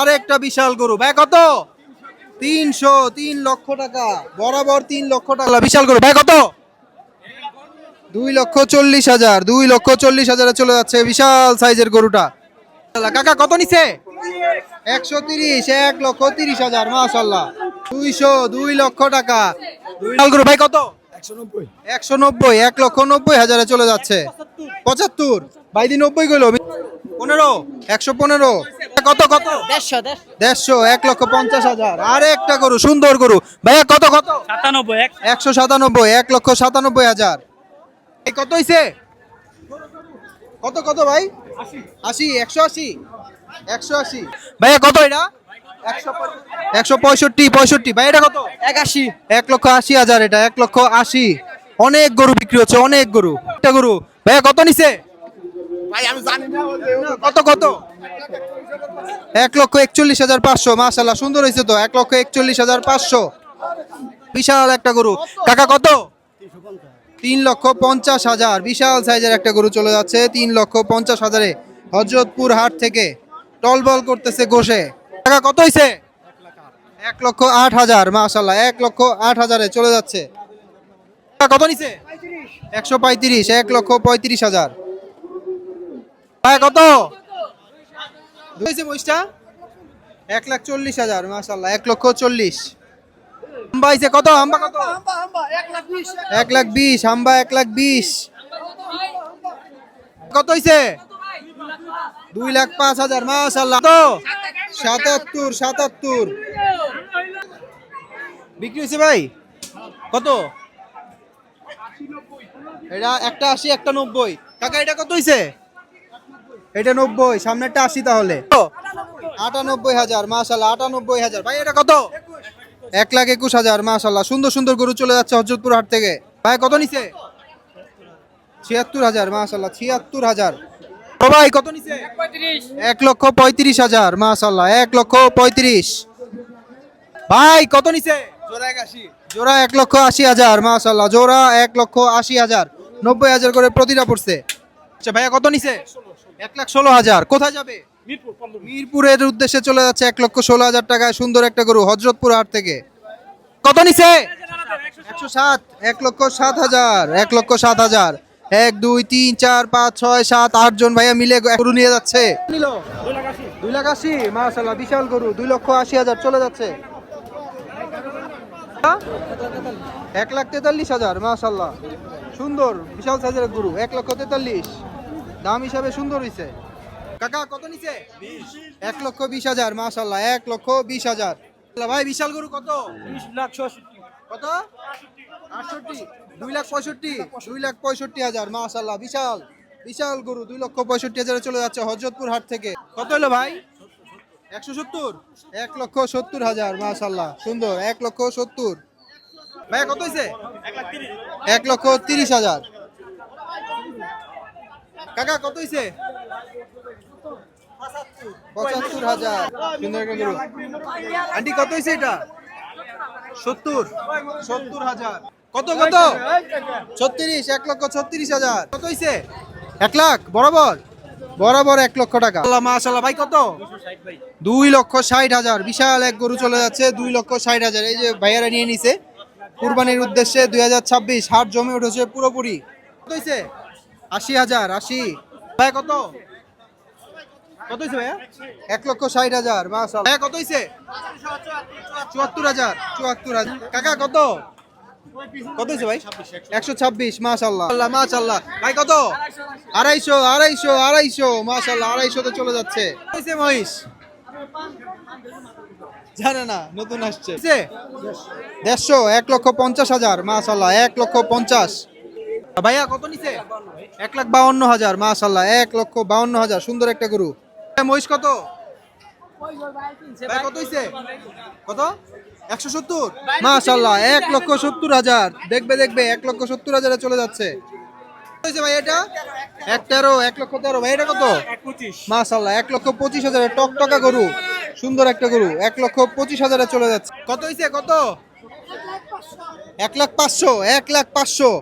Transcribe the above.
আর একটা বিশাল গরু ভাই কত 3 লক্ষ টাকা বরাবর 3 লক্ষ টাকা বিশাল গরু ভাই কত 2,40,000 2,40,000 চলে যাচ্ছে বিশাল সাইজের গরুটা কাকা কত নিছে 130 1,30,000 মাশাআল্লাহ 2 লক্ষ টাকা বিশাল গরু ভাই কত 190 1,90,000 চলে যাচ্ছে 75 ভাই দি 90 গেল 15 115 কত কত 150 1,50,000 আরে একটা গরু সুন্দর গরু ভাইয়া কত কত 197 1,97,000 এই কত হইছে কত কত ভাই 80 180 180 ভাইয়া কত এটা 165 ভাই এটা কত 1,80,000 এটা 1,80,000 অনেক গরু বিক্রি হচ্ছে অনেক গরু একটা গরু ভাইয়া কত নিছে ভাই আমি জানি না কত কত 1,41,500 মাশাআল্লাহ সুন্দর হয়েছে তো 1,41,500 বিশাল একটা গরু কাকা কত 3,50,000 বিশাল সাইজের একটা গরু চলে যাচ্ছে 3,50,000 হযরতপুর হাট থেকে টলবল করতেছে গোশে টাকা কত হইছে 1,08,000 মাশাআল্লাহ 1,08,000 চলে যাচ্ছে কত নিছে 135 1,35,000 ভাই কত হইছে মহিষটা 1,40,000 মাশাআল্লাহ 1,40,000 আম্বা হইছে কত আম্বা কত 1,20,000 আম্বা 1,20,000 কত হইছে 2,05,000 মাশাআল্লাহ তো 77 বিক্রি হইছে ভাই কত এটা একটা 80 একটা 90 কাকা এটা কত হইছে এটা 90 সামনেরটা 80 তাহলে 98,000 মাশাআল্লাহ 98,000 ভাই এটা কত 1,21,000 মাশাআল্লাহ সুন্দর সুন্দর গরু চলে যাচ্ছে হযরতপুর হাট থেকে ভাই কত নিছে 76,000 মাশাআল্লাহ 76,000 ও ভাই কত নিছে 1,35,000 মাশাআল্লাহ 1,35,000 ভাই কত নিছে জোড়া 1,80,000 মাশাআল্লাহ জোড়া 1,80,000 90,000 করে প্রতিটা পড়ছে আচ্ছা ভাইয়া কত নিছে 1,16,000 কোথায় যাবে মিরপুরের উদ্দেশ্যে চলে যাচ্ছে 1,16,000 টাকায় সুন্দর একটা গরু হযরতপুর হাট থেকে কত নিছে 107 1,07,000 1,07,000 1 2 3 4 5 6 7 8 জন ভাইয়া মিলে গরু নিয়ে যাচ্ছে নিল 2,80,000 মাশাআল্লাহ বিশাল গরু 2,80,000 চলে যাচ্ছে 1,43,000 মাশাআল্লাহ সুন্দর বিশাল সাইজের গরু 1,43,000 দাম হিসাবে সুন্দর হইছে কাকা কত নিছে 1,20,000 মাশাআল্লাহ 1,20,000 ভাই বিশাল গরু কত 20,66 কত 68 2,65,000 মাশাআল্লাহ বিশাল বিশাল গরু 2,65,000 চলে যাচ্ছে হযরতপুর হাট থেকে কত হলো ভাই 170 1,70,000 মাশাআল্লাহ সুন্দর 1,70,000 ভাই কত হইছে 1,30,000 কাকা কত হইছে 75,000 সুন্দর একটা গরু আন্টি কত হইছে এটা 70,000 কত কত 36 1,36,000 কত হইছে 1 লাখ বরাবর বরাবর 1 লক্ষ টাকা আল্লাহ মাশাআল্লাহ ভাই কত 2,60,000 বিশাল এক গরু চলে যাচ্ছে 2,60,000 এই যে ভাইয়ারা নিয়ে নিছে কুরবানির উদ্দেশ্যে 2026 হাট জমে উঠেছে পুরোপুরি কত হইছে 80,000 80 ভাই কত কত হইছে ভাইয়া 1,60,000 মাশাআল্লাহ ভাই কত হইছে 74,000 কাকা কত কত হইছে ভাই 126 মাশাআল্লাহ আল্লাহ মাশাআল্লাহ ভাই কত 250 মাশাআল্লাহ 250 তে চলে যাচ্ছে হইছে মহিষ জানে না নতুন আসছে 150 1,50,000 মাশাআল্লাহ 1,50,000 ভাইয়া কত নিছে 1,52,000 মাশাআল্লাহ 1,52,000 সুন্দর একটা গরু মহিষ কত ভাই কত হইছে কত 170 মাশাআল্লাহ 1,70,000 দেখবে দেখবে 1,70,000 চলে যাচ্ছে হইছে ভাই এটা 1,13 ভাই এটা কত 25 মাশাআল্লাহ 1,25,000 টকটকা গরু সুন্দর একটা গরু 1,25,000 চলে যাচ্ছে কত হইছে কত 1,05,000 1,05,000